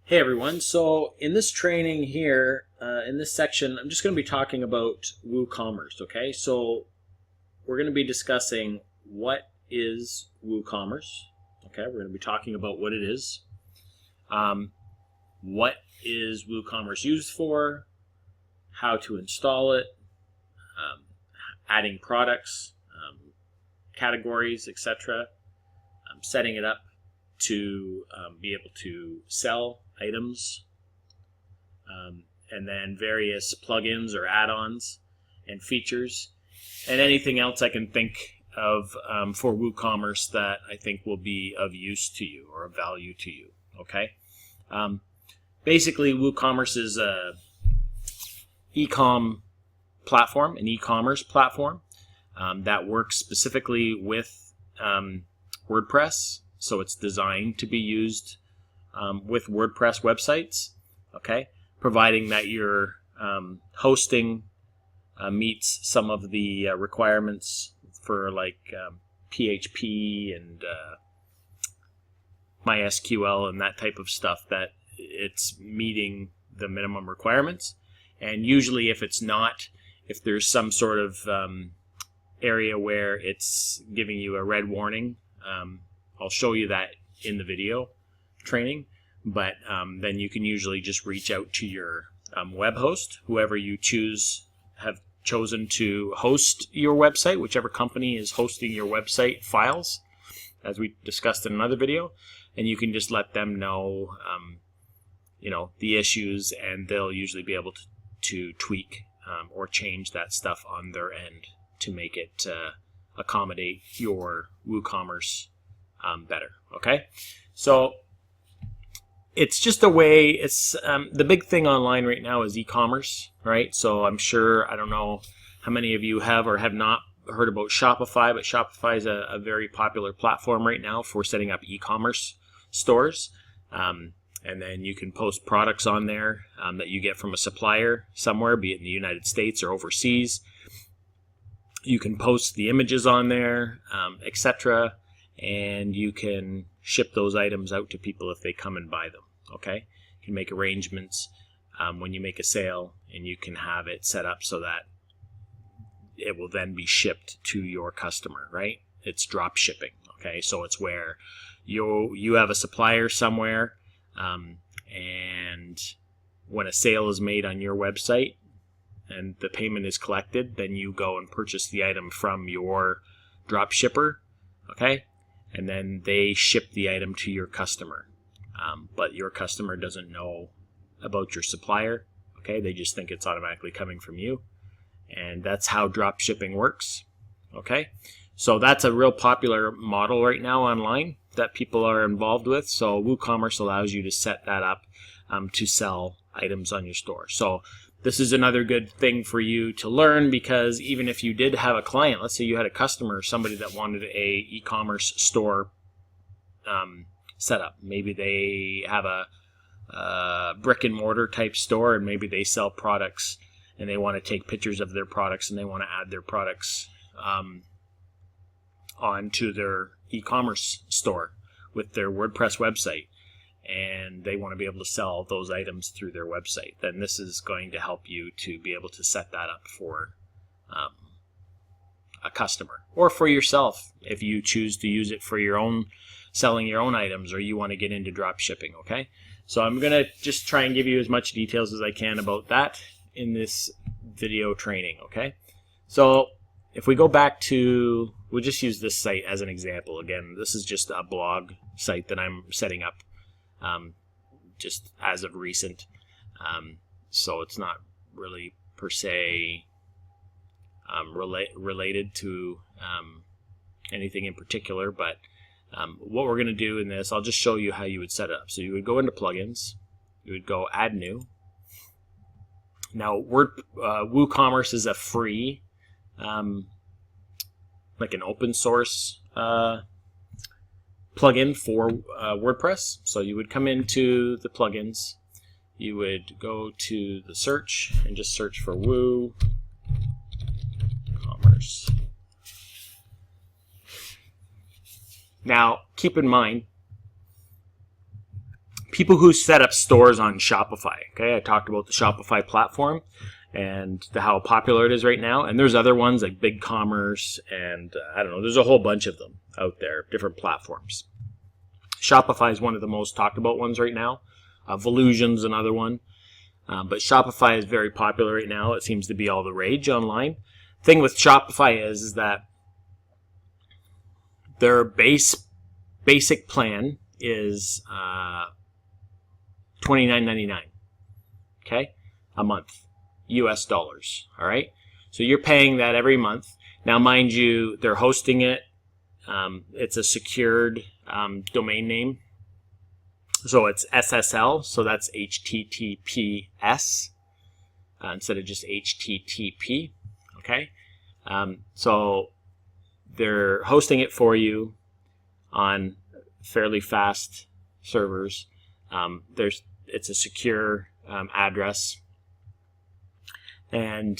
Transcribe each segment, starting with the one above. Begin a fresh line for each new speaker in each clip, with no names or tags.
Hey everyone, so in this training here, in this section, I'm just going to be talking about WooCommerce, okay? So we're going to be discussing what is WooCommerce, okay? We're going to be talking about what it is, what is WooCommerce used for, how to install it, adding products, categories, etc., setting it up to be able to sell items, and then various plugins or add-ons and features, and anything else I can think of for WooCommerce that I think will be of use to you or of value to you. Okay. Basically, WooCommerce is a e-com platform, an e-commerce platform that works specifically with WordPress. So it's designed to be used with WordPress websites, okay? Providing that your hosting meets some of the requirements for like PHP and MySQL and that type of stuff, that it's meeting the minimum requirements. And usually if it's not, if there's some sort of area where it's giving you a red warning, I'll show you that in the video training, but then you can usually just reach out to your web host, whoever you have chosen to host your website, whichever company is hosting your website files, as we discussed in another video, and you can just let them know, the issues, and they'll usually be able to tweak or change that stuff on their end to make it accommodate your WooCommerce better. Okay, so it's just a way. It's the big thing online right now is e-commerce, right? So I'm sure, I don't know how many of you have or have not heard about Shopify, but Shopify is a very popular platform right now for setting up e-commerce stores. And then you can post products on there that you get from a supplier somewhere, be it in the United States or overseas. You can post the images on there, etc., and you can ship those items out to people if they come and buy them. Okay, you can make arrangements when you make a sale, and you can have it set up so that it will then be shipped to your customer, right? It's drop shipping. Okay, so it's where you have a supplier somewhere, and when a sale is made on your website and the payment is collected, then you go and purchase the item from your drop shipper, okay? And then they ship the item to your customer. But your customer doesn't know about your supplier, okay? They just think it's automatically coming from you. And that's how drop shipping works, okay? So that's a real popular model right now online that people are involved with. So WooCommerce allows you to set that up to sell items on your store. So this is another good thing for you to learn, because even if you did have a client, let's say you had a customer, somebody that wanted a e-commerce store set up. Maybe they have a brick and mortar type store, and maybe they sell products and they want to take pictures of their products and they want to add their products onto their e-commerce store with their WordPress website, and they want to be able to sell those items through their website. Then this is going to help you to be able to set that up for a customer, or for yourself if you choose to use it for your own, selling your own items, or you want to get into drop shipping. Okay, so I'm going to just try and give you as much details as I can about that in this video training. Okay, so if we go back to, we'll just use this site as an example. Again, this is just a blog site that I'm setting up just as of recent. So it's not really per se related to anything in particular, but what we're going to do in this, I'll just show you how you would set it up. So you would go into plugins, you would go add new. Now WooCommerce is a free, like an open source plugin for WordPress. So you would come into the plugins, you would go to the search and just search for WooCommerce. Now keep in mind, people who set up stores on Shopify. Okay, I talked about the Shopify platform and how popular it is right now. And there's other ones like BigCommerce and I don't know, there's a whole bunch of them out there, different platforms. Shopify is one of the most talked about ones right now. Volusion's another one. But Shopify is very popular right now. It seems to be all the rage online. Thing with Shopify is that their basic plan is $29.99, okay, a month, US dollars. All right, so you're paying that every month. Now, mind you, they're hosting it. It's a secured domain name, so it's SSL. So that's HTTPS instead of just HTTP. Okay, so they're hosting it for you on fairly fast servers. It's a secure address, and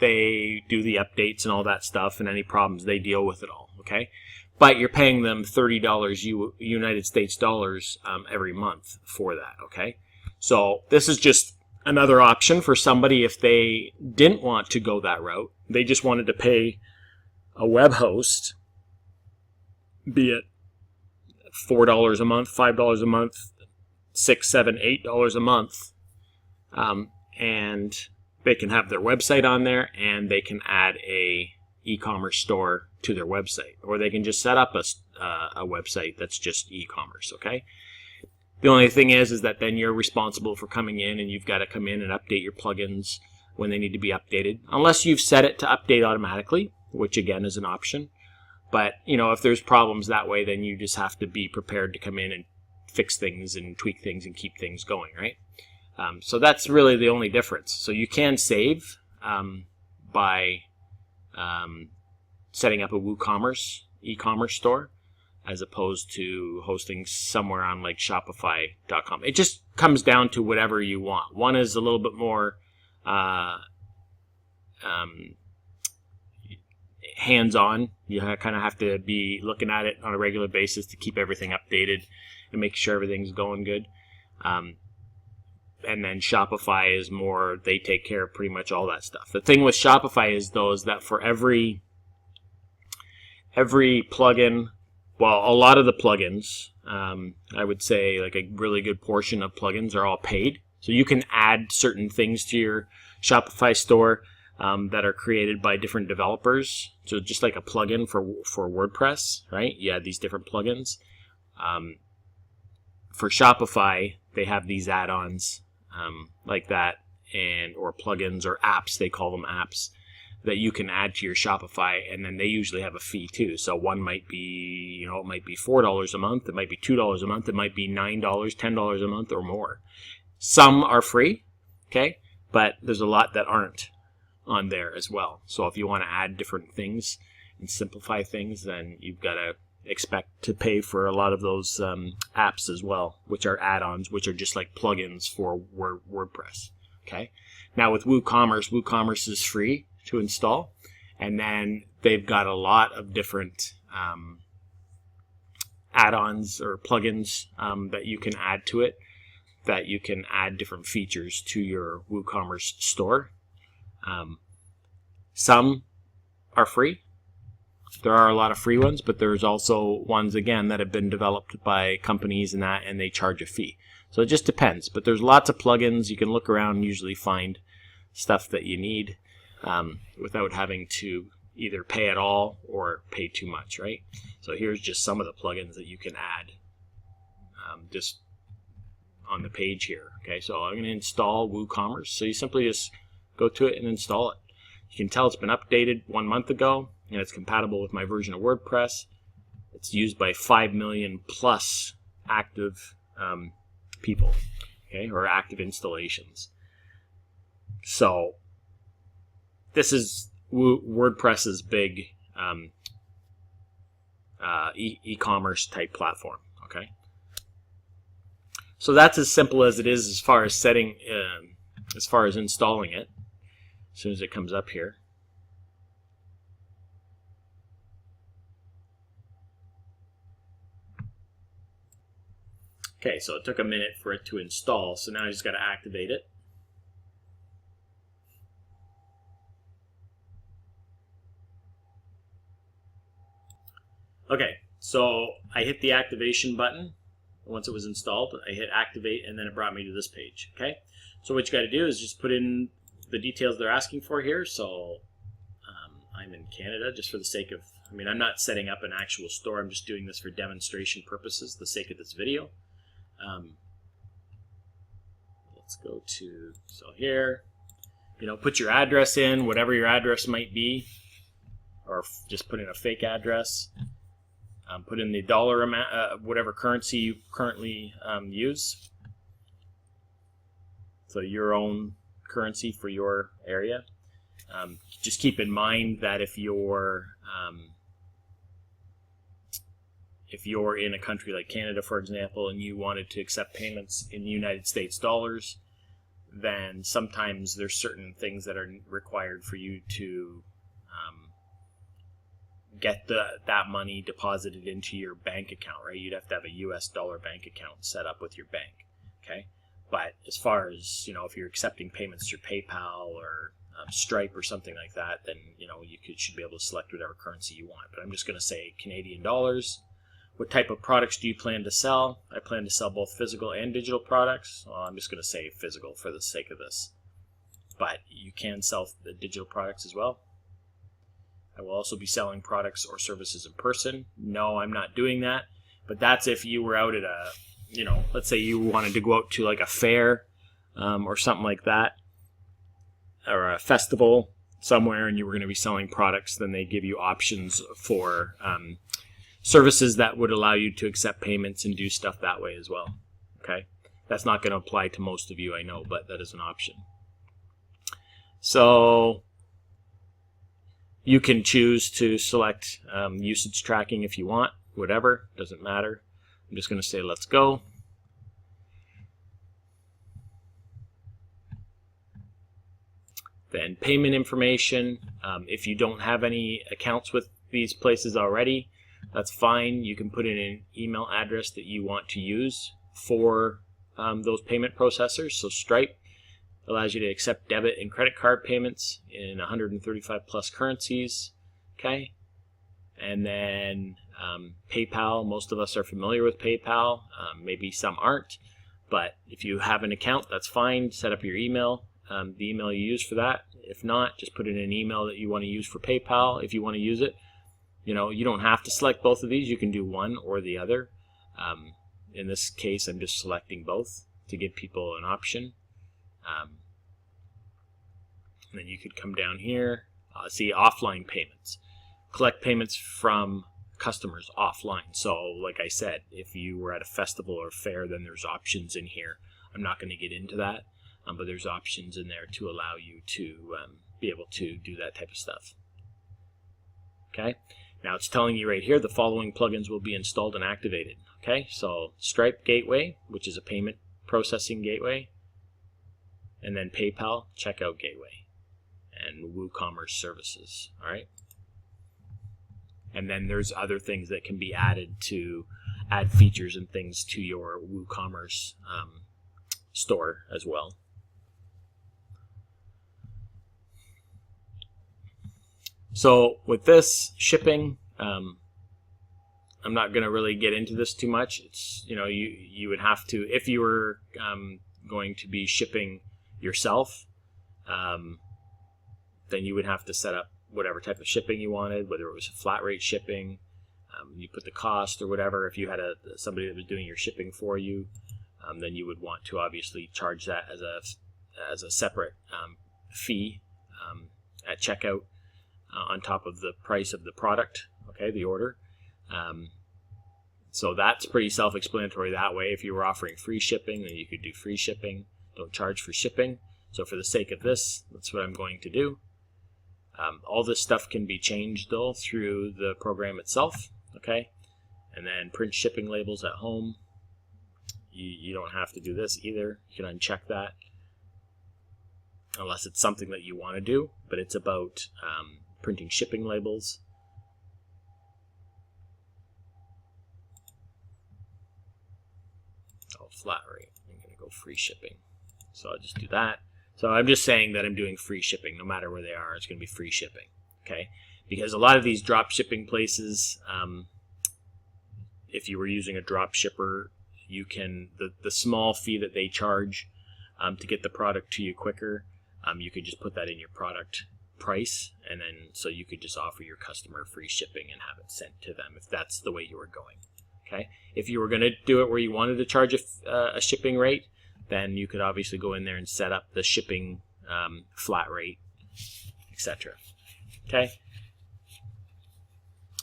they do the updates and all that stuff, and any problems they deal with it all. Okay, but you're paying them $30 United States dollars every month for that. Okay, so this is just another option for somebody if they didn't want to go that route. They just wanted to pay a web host, be it $4 a month, $5 a month, $6, $7, $8 a month, and they can have their website on there, and they can add a e-commerce store to their website, or they can just set up a website that's just e-commerce. Okay. The only thing is that then you're responsible for coming in, and you've got to come in and update your plugins when they need to be updated, unless you've set it to update automatically, which again is an option. But if there's problems that way, then you just have to be prepared to come in and fix things and tweak things and keep things going, right? So that's really the only difference. So you can save by setting up a WooCommerce e-commerce store, as opposed to hosting somewhere on like Shopify.com. It just comes down to whatever you want. One is a little bit more hands-on. You kind of have to be looking at it on a regular basis to keep everything updated and make sure everything's going good. And then Shopify is more, they take care of pretty much all that stuff. The thing with Shopify is that for every plugin, well, a lot of the plugins, I would say like a really good portion of plugins are all paid. So you can add certain things to your Shopify store that are created by different developers. So just like a plugin for WordPress, right? You add these different plugins. For Shopify, they have these add-ons like that, or plugins or apps. They call them apps that you can add to your Shopify, and then they usually have a fee too. So one might be, it might be $4 a month, it might be $2 a month, it might be $9, $10 a month or more. Some are free, okay, but there's a lot that aren't on there as well. So if you want to add different things and simplify things, then you've got to expect to pay for a lot of those apps as well, which are add-ons, which are just like plugins for WordPress. Okay. Now with WooCommerce, WooCommerce is free to install, and then they've got a lot of different add-ons or plugins that you can add to it, that you can add different features to your WooCommerce store. Some are free. There are a lot of free ones, but there's also ones, again, that have been developed by companies and they charge a fee. So it just depends. But there's lots of plugins. You can look around and usually find stuff that you need without having to either pay at all or pay too much, right? So here's just some of the plugins that you can add just on the page here. Okay, so I'm going to install WooCommerce. So you simply just go to it and install it. You can tell it's been updated 1 month ago, and it's compatible with my version of WordPress. It's used by 5 million plus active people, okay, or active installations. So this is WordPress's big e-commerce type platform. Okay, so that's as simple as it is as far as setting, as far as installing it. As soon as it comes up here. Okay, so it took a minute for it to install, so now I just got to activate it. Okay, so I hit the activation button. Once it was installed, I hit activate, and then it brought me to this page. Okay, so what you got to do is just put in the details they're asking for here. So I'm in Canada, just for the sake of, I mean, I'm not setting up an actual store. I'm just doing this for demonstration purposes, the sake of this video. Let's go to, so here, you know, put your address in, whatever your address might be, or just put in a fake address. Put in the dollar amount, whatever currency you currently use. So your own currency for your area. Just keep in mind that if you're in a country like Canada, for example, and you wanted to accept payments in United States dollars, then sometimes there's certain things that are required for you to get that money deposited into your bank account, right? You'd have to have a US dollar bank account set up with your bank, okay? But as far as, you know, if you're accepting payments through PayPal or Stripe or something like that, then, you know, you should be able to select whatever currency you want. But I'm just going to say Canadian dollars. What type of products do you plan to sell? I plan to sell both physical and digital products. Well, I'm just going to say physical for the sake of this. But you can sell the digital products as well. I will also be selling products or services in person. No, I'm not doing that. But that's if you were out at a, you know, let's say you wanted to go out to like a fair or something like that, or a festival somewhere, and you were going to be selling products, then they give you options for services that would allow you to accept payments and do stuff that way as well. Okay, that's not going to apply to most of you, I know, but that is an option. So you can choose to select usage tracking if you want, whatever, doesn't matter. I'm just going to say let's go. Then payment information. If you don't have any accounts with these places already, that's fine. You can put in an email address that you want to use for those payment processors. So Stripe allows you to accept debit and credit card payments in 135 plus currencies. Okay, and then PayPal. Most of us are familiar with PayPal. Maybe some aren't, but if you have an account, that's fine. Set up your email. The email you use for that. If not, just put in an email that you want to use for PayPal if you want to use it. You know, you don't have to select both of these. You can do one or the other. In this case, I'm just selecting both to give people an option. And then you could come down here, see offline payments. Collect payments from customers offline. So like I said, if you were at a festival or fair, then there's options in here. I'm not going to get into that. But there's options in there to allow you to be able to do that type of stuff. Okay, now it's telling you right here the following plugins will be installed and activated. Okay, so Stripe Gateway, which is a payment processing gateway, and then PayPal Checkout Gateway, and Woocommerce services. All right, and then there's other things that can be added to add features and things to your Woocommerce store as well. So with this shipping, I'm not going to really get into this too much. It's, you know, you would have to, if you were going to be shipping yourself, then you would have to set up whatever type of shipping you wanted, whether it was flat rate shipping, you put the cost or whatever. If you had somebody that was doing your shipping for you, then you would want to obviously charge that as a separate fee at checkout. On top of the price of the product, okay, the order. So that's pretty self-explanatory that way. If you were offering free shipping, then you could do free shipping. Don't charge for shipping. So for the sake of this, that's what I'm going to do. All this stuff can be changed though through the program itself, okay? And then print shipping labels at home. You don't have to do this either. You can uncheck that unless it's something that you want to do, but it's about printing shipping labels. flat rate. I'm going to go free shipping. So I'll just do that. So I'm just saying that I'm doing free shipping. No matter where they are, it's going to be free shipping. Okay? Because a lot of these drop shipping places, if you were using a drop shipper, you can, the small fee that they charge to get the product to you quicker, you could just put that in your product price, and then so you could just offer your customer free shipping and have it sent to them if that's the way you were going. Okay? If you were going to do it where you wanted to charge a shipping rate, then you could obviously go in there and set up the shipping flat rate, etc. Okay?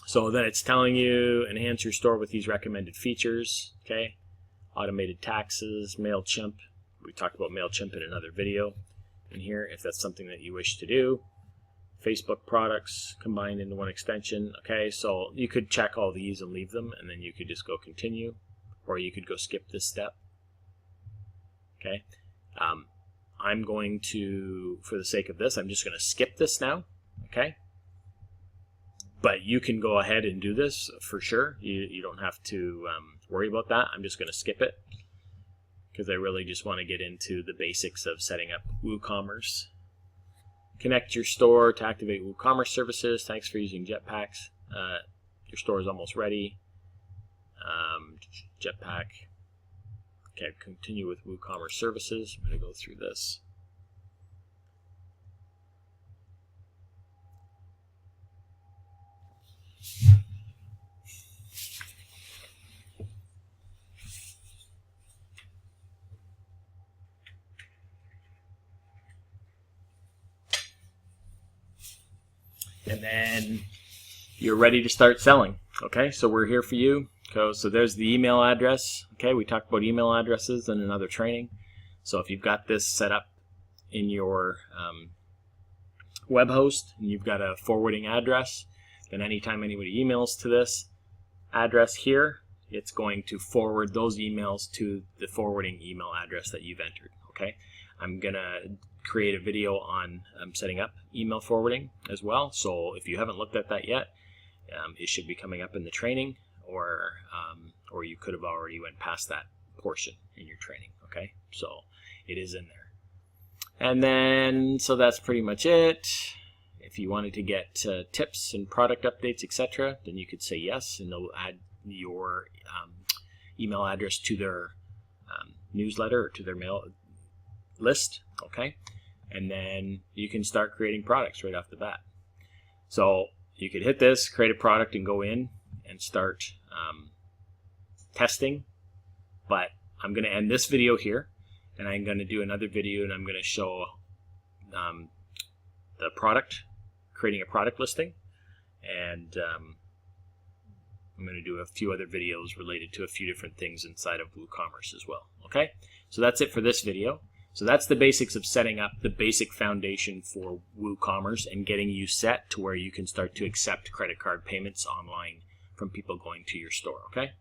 So then it's telling you enhance your store with these recommended features. Okay? Automated taxes, MailChimp. We talked about MailChimp in another video. In here, if that's something that you wish to do. Facebook products combined into one extension. Okay, so you could check all these and leave them, and then you could just go continue, or you could go skip this step. Okay, I'm going to, for the sake of this, I'm just going to skip this now. Okay, but you can go ahead and do this for sure. You don't have to worry about that. I'm just going to skip it because I really just want to get into the basics of setting up WooCommerce. Connect your store to activate WooCommerce services. Thanks for using Jetpacks. Your store is almost ready. Jetpack. Okay, continue with WooCommerce services. I'm going to go through this. And then you're ready to start selling. Okay, so we're here for you. So there's the email address. Okay, we talked about email addresses in another training. So if you've got this set up in your web host and you've got a forwarding address, then anytime anybody emails to this address here, it's going to forward those emails to the forwarding email address that you've entered. Okay, I'm going to create a video on setting up email forwarding as well. So if you haven't looked at that yet, it should be coming up in the training, or you could have already went past that portion in your training. Okay, so it is in there. And then, so that's pretty much it. If you wanted to get tips and product updates, etc., then you could say yes, and they'll add your email address to their newsletter or to their mail list. Okay, and then you can start creating products right off the bat. So you could hit this, create a product, and go in and start testing. But I'm going to end this video here, and I'm going to do another video, and I'm going to show the product, creating a product listing, and I'm going to do a few other videos related to a few different things inside of WooCommerce as well. Okay, so that's it for this video. So that's the basics of setting up the basic foundation for WooCommerce and getting you set to where you can start to accept credit card payments online from people going to your store. Okay.